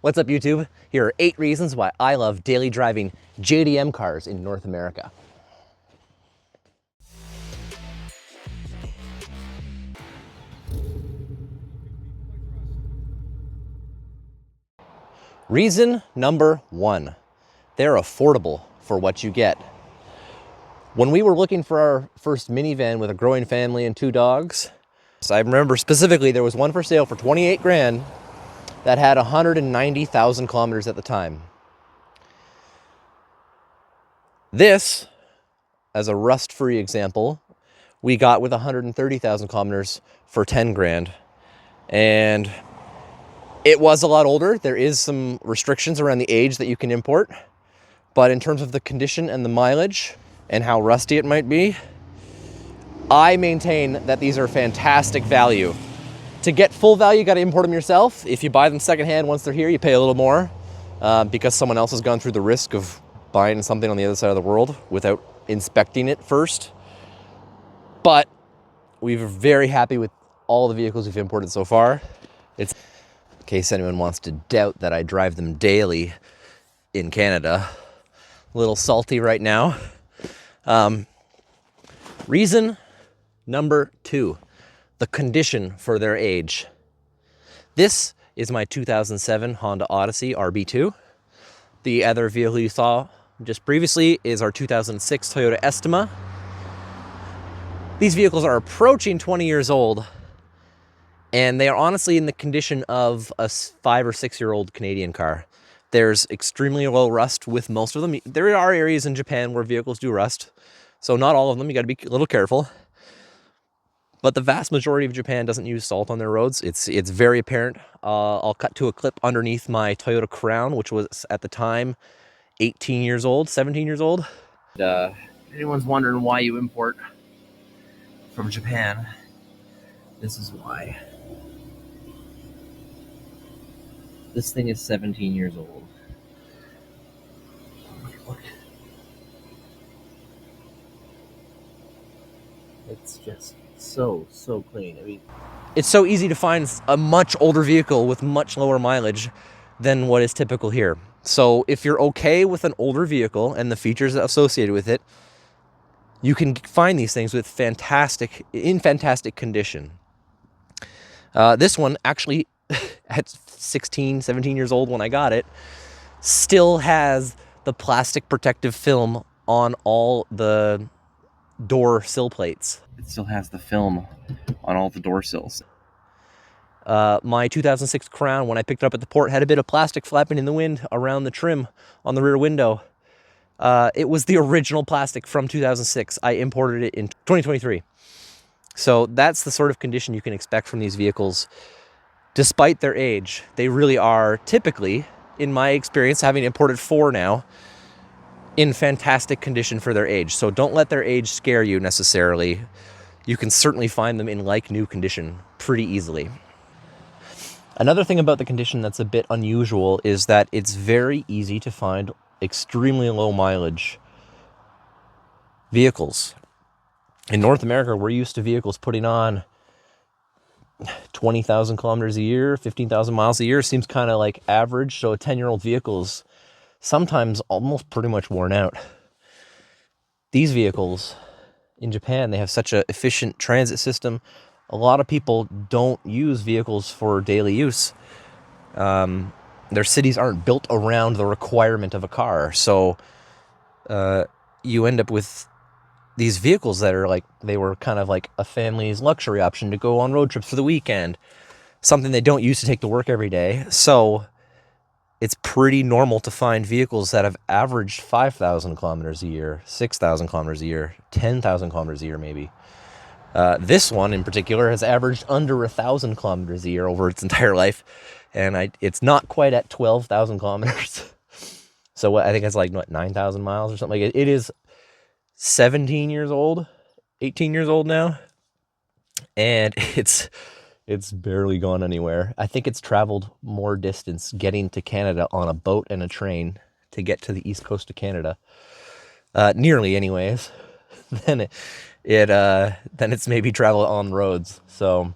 What's up, YouTube? Here are 8 reasons why I love daily driving JDM cars in North America. Reason number 1, they're affordable for what you get. When we were looking for our first minivan with a growing family and 2 dogs, I remember specifically there was one for sale for 28 grand that had 190,000 kilometers at the time. This, as a rust-free example, we got with 130,000 kilometers for 10 grand. And it was a lot older. There is some restrictions around the age that you can import. But in terms of the condition and the mileage and how rusty it might be, I maintain that these are fantastic value. To get full value, you got to import them yourself. If you buy them secondhand, once they're here, you pay a little more because someone else has gone through the risk of buying something on the other side of the world without inspecting it first. But we're very happy with all the vehicles we've imported so far. It's, in case anyone wants to doubt that I drive them daily in Canada, a little salty right now. Reason number 2. The condition for their age. This is my 2007 Honda Odyssey RB2. The other vehicle you saw just previously is our 2006 Toyota Estima. These vehicles are approaching 20 years old, and they are honestly in the condition of a 5 or 6 year old Canadian car. There's extremely low rust with most of them. There are areas in Japan where vehicles do rust, so not all of them. You got to be a little careful. But the vast majority of Japan doesn't use salt on their roads. It's very apparent. I'll cut to a clip underneath my Toyota Crown, which was at the time 18 years old, 17 years old. Anyone's wondering why you import from Japan, this is why. This thing is 17 years old. Look. It's just so clean. I mean, it's so easy to find a much older vehicle with much lower mileage than what is typical here. So if you're okay with an older vehicle and the features associated with it, you can find these things with fantastic condition. This one actually, at 16, 17 years old when I got it, still has the plastic protective film on all the door sill plates. It still has the film on all the door sills. My 2006 Crown, when I picked it up at the port, had a bit of plastic flapping in the wind around the trim on the rear window. It was the original plastic from 2006. I imported it in 2023. So that's the sort of condition you can expect from these vehicles. Despite their age, they really are typically, in my experience, having imported 4 now, in fantastic condition for their age. So don't let their age scare you necessarily. You can certainly find them in like new condition pretty easily. Another thing about the condition that's a bit unusual is that it's very easy to find extremely low mileage vehicles. In North America, we're used to vehicles putting on 20,000 kilometers a year, 15,000 miles a year. Seems kind of like average. So a 10-year-old vehicle's sometimes almost pretty much worn out. These vehicles in Japan, they have such an efficient transit system. A lot of people don't use vehicles for daily use. Their cities aren't built around the requirement of a car. So you end up with these vehicles that are like, they were kind of like a family's luxury option to go on road trips for the weekend. Something they don't use to take to work every day. So it's pretty normal to find vehicles that have averaged 5,000 kilometers a year, 6,000 kilometers a year, 10,000 kilometers a year maybe. This one in particular has averaged under 1,000 kilometers a year over its entire life. And it's not quite at 12,000 kilometers. So I think it's like, what, 9,000 miles or something like it. It is 17 years old, 18 years old now. And it's barely gone anywhere. I think it's traveled more distance getting to Canada on a boat and a train to get to the east coast of Canada, nearly anyways, than it's maybe traveled on roads. So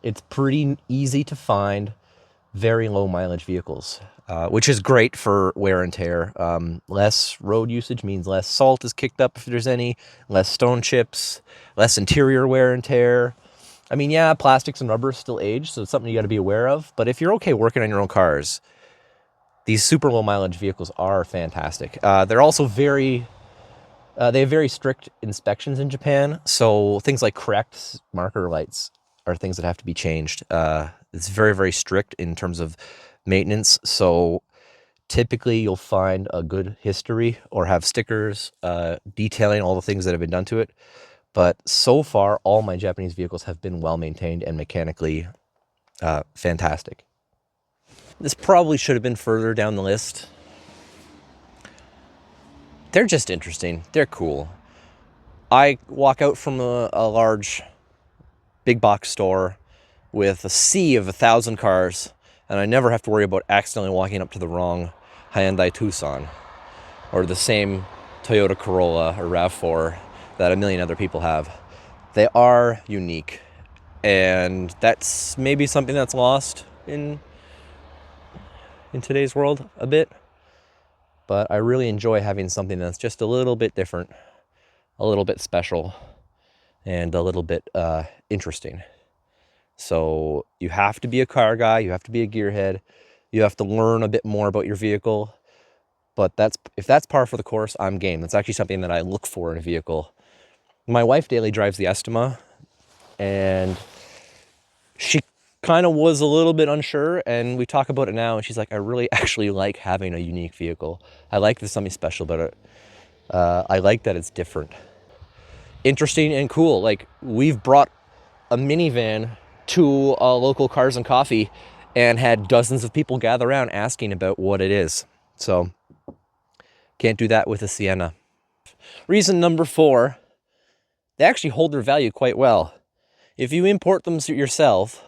it's pretty easy to find very low mileage vehicles, which is great for wear and tear. Less road usage means less salt is kicked up if there's any, less stone chips, less interior wear and tear. I mean, yeah, plastics and rubber still age, so it's something you got to be aware of. But if you're okay working on your own cars, these super low mileage vehicles are fantastic. They're also they have very strict inspections in Japan. So things like correct marker lights are things that have to be changed. It's very, very strict in terms of maintenance. So typically you'll find a good history or have stickers detailing all the things that have been done to it. But so far, all my Japanese vehicles have been well maintained and mechanically fantastic. This probably should have been further down the list. They're just interesting. They're cool. I walk out from a large big box store with a sea of 1,000 cars, and I never have to worry about accidentally walking up to the wrong Hyundai Tucson or the same Toyota Corolla or RAV4 that a million other people have. They are unique, and that's maybe something that's lost in today's world a bit. But I really enjoy having something that's just a little bit different, a little bit special, and a little bit interesting. So you have to be a car guy, you have to be a gearhead, you have to learn a bit more about your vehicle. But if that's par for the course, I'm game. That's actually something that I look for in a vehicle. My wife daily drives the Estima, and she kind of was a little bit unsure, and we talk about it now, and she's like, I really actually like having a unique vehicle. I like there's something special about it. I like that it's different. Interesting and cool. Like, we've brought a minivan to a local Cars and Coffee and had dozens of people gather around asking about what it is. So, can't do that with a Sienna. Reason number 4, they actually hold their value quite well. If you import them yourself,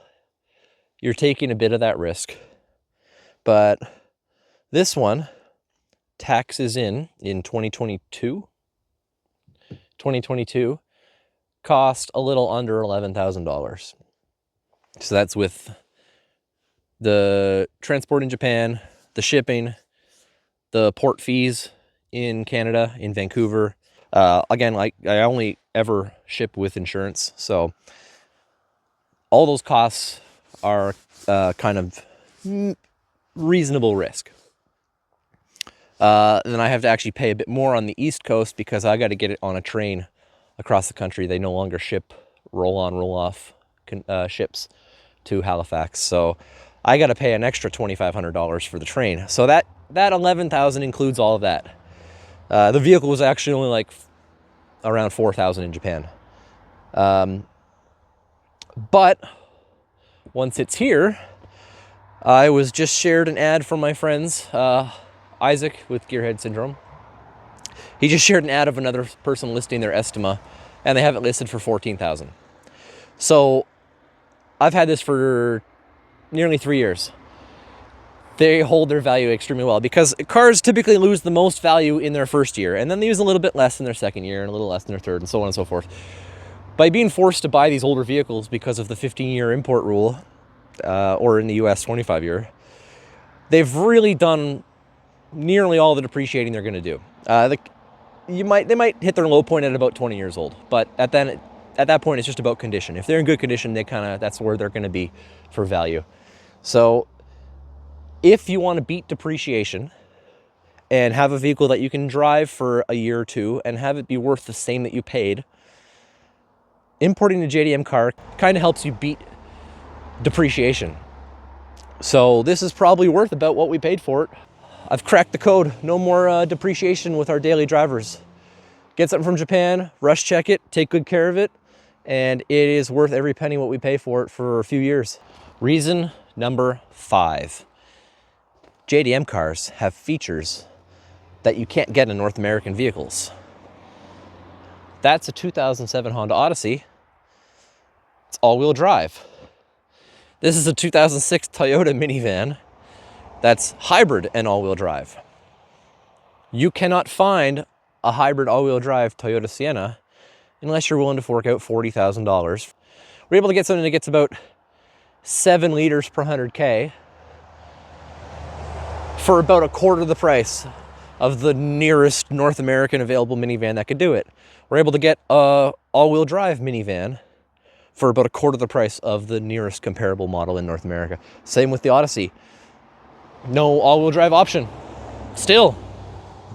you're taking a bit of that risk. But this one, taxes in 2022, cost a little under $11,000. So that's with the transport in Japan, the shipping, the port fees in Canada, in Vancouver. Again, like, I only ever ship with insurance, so all those costs are kind of reasonable risk. Then I have to actually pay a bit more on the East Coast because I got to get it on a train across the country. They no longer ship roll-on, roll-off ships to Halifax, so I got to pay an extra $2,500 for the train. So that $11,000 includes all of that. The vehicle was actually only like around $4,000 in Japan. But once it's here, I was just shared an ad from my friends, Isaac with Gearhead Syndrome. He just shared an ad of another person listing their Estima, and they have it listed for $14,000. So I've had this for nearly 3 years. They hold their value extremely well because cars typically lose the most value in their first year, and then they use a little bit less in their second year and a little less in their third, and so on and so forth. By being forced to buy these older vehicles because of the 15-year import rule, or in the US 25-year, they've really done nearly all the depreciating they're going to do. They might hit their low point at about 20 years old, but at that point it's just about condition. If they're in good condition, that's where they're going to be for value. So if you want to beat depreciation and have a vehicle that you can drive for a year or two and have it be worth the same that you paid, importing a JDM car kind of helps you beat depreciation. So this is probably worth about what we paid for it. I've cracked the code. No more depreciation with our daily drivers. Get something from Japan, rush check it, take good care of it, and it is worth every penny what we pay for it for a few years. Reason number 5. JDM cars have features that you can't get in North American vehicles. That's a 2007 Honda Odyssey. It's all-wheel drive. This is a 2006 Toyota minivan that's hybrid and all-wheel drive. You cannot find a hybrid all-wheel drive Toyota Sienna unless you're willing to fork out $40,000. We're able to get something that gets about 7 liters per 100K for about a quarter the price of the nearest North American available minivan that could do it. We're able to get a all-wheel drive minivan for about a quarter the price of the nearest comparable model in North America. Same with the Odyssey. No all-wheel drive option still.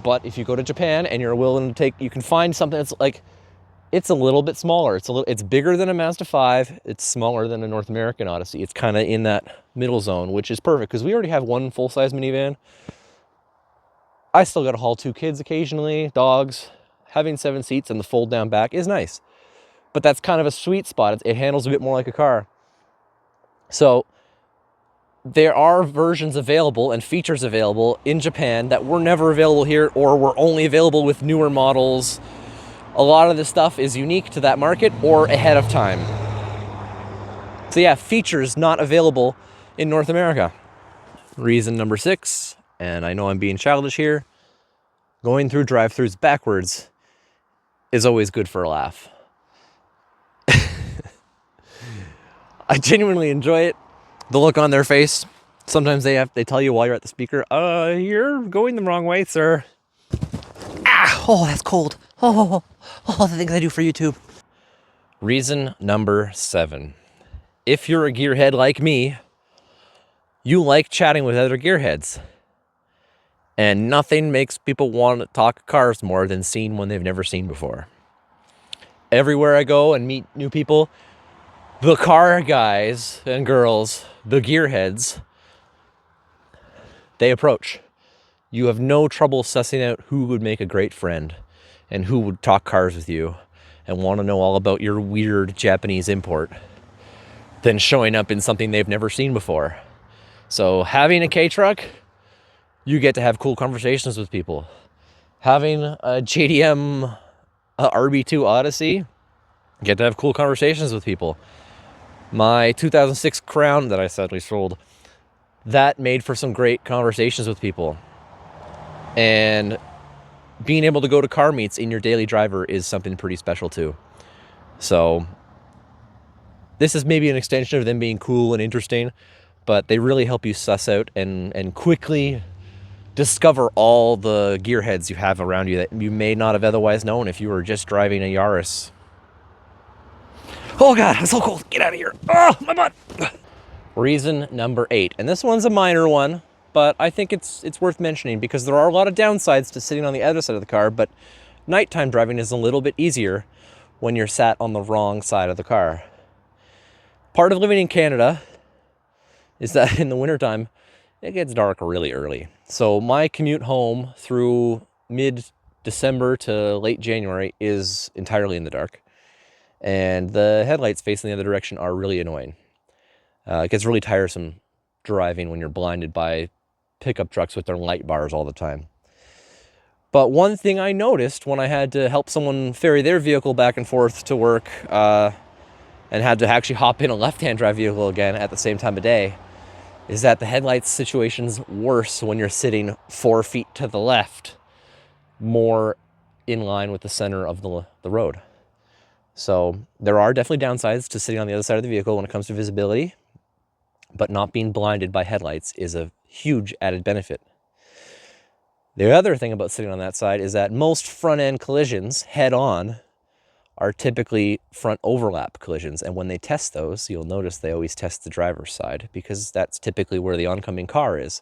But if you go to Japan and you're willing to take, you can find something that's like, it's a little bit smaller. It's bigger than a Mazda 5. It's smaller than a North American Odyssey. It's kind of in that middle zone, which is perfect because we already have one full-size minivan. I still got to haul 2 kids occasionally, dogs. Having 7 seats and the fold-down back is nice. But that's kind of a sweet spot. It handles a bit more like a car. So there are versions available and features available in Japan that were never available here or were only available with newer models. A lot of this stuff is unique to that market or ahead of time. So yeah, features not available in North America. Reason number 6, and I know I'm being childish here, going through drive-thrus backwards is always good for a laugh. I genuinely enjoy it. The look on their face. Sometimes they tell you while you're at the speaker, you're going the wrong way, sir. Ah, oh, that's cold. Oh, the things I do for YouTube. Reason number 7. If you're a gearhead like me, you like chatting with other gearheads. And nothing makes people want to talk cars more than seeing one they've never seen before. Everywhere I go and meet new people, the car guys and girls, the gearheads, they approach. You have no trouble sussing out who would make a great friend and who would talk cars with you and want to know all about your weird Japanese import than showing up in something they've never seen before. So having a K-truck, you get to have cool conversations with people. Having a JDM RB2 Odyssey, you get to have cool conversations with people. My 2006 Crown that I sadly sold, that made for some great conversations with people. And being able to go to car meets in your daily driver is something pretty special too. So this is maybe an extension of them being cool and interesting, but they really help you suss out and quickly discover all the gearheads you have around you that you may not have otherwise known if you were just driving a Yaris. Oh God, I'm so cold. Get out of here. Oh, my butt. Reason number 8. And this one's a minor one, but I think it's worth mentioning because there are a lot of downsides to sitting on the other side of the car, but nighttime driving is a little bit easier when you're sat on the wrong side of the car. Part of living in Canada is that in the wintertime, it gets dark really early. So my commute home through mid-December to late January is entirely in the dark. And the headlights facing the other direction are really annoying. It gets really tiresome driving when you're blinded by pickup trucks with their light bars all the time. But one thing I noticed when I had to help someone ferry their vehicle back and forth to work and had to actually hop in a left-hand drive vehicle again at the same time of day is that the headlights situation's worse when you're sitting 4 feet to the left, more in line with the center of the road. So there are definitely downsides to sitting on the other side of the vehicle when it comes to visibility, but not being blinded by headlights is a huge added benefit. The other thing about sitting on that side is that most front-end collisions head-on are typically front overlap collisions. And when they test those, you'll notice they always test the driver's side because that's typically where the oncoming car is.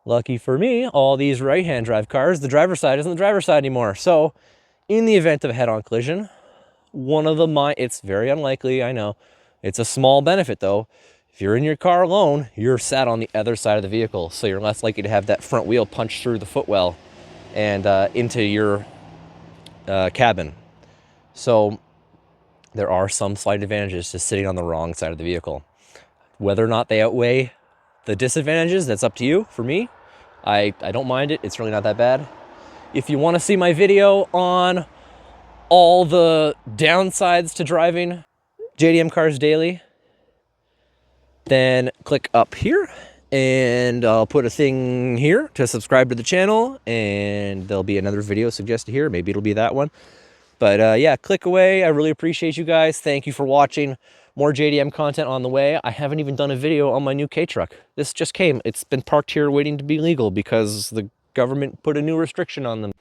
Lucky for me, all these right-hand drive cars, the driver's side isn't the driver's side anymore. So in the event of a head-on collision, it's very unlikely, I know. It's a small benefit though. If you're in your car alone, you're sat on the other side of the vehicle. So you're less likely to have that front wheel punch through the footwell and into your cabin. So there are some slight advantages to sitting on the wrong side of the vehicle. Whether or not they outweigh the disadvantages, that's up to you. For me, I don't mind it. It's really not that bad. If you want to see my video on all the downsides to driving JDM Cars Daily, then click up here and I'll put a thing here to subscribe to the channel, and there'll be another video suggested here. Maybe it'll be that one. But yeah, click away. I really appreciate you guys. Thank you for watching. More JDM content on the way. I haven't even done a video on my new K-truck. This just came. It's been parked here waiting to be legal because the government put a new restriction on them.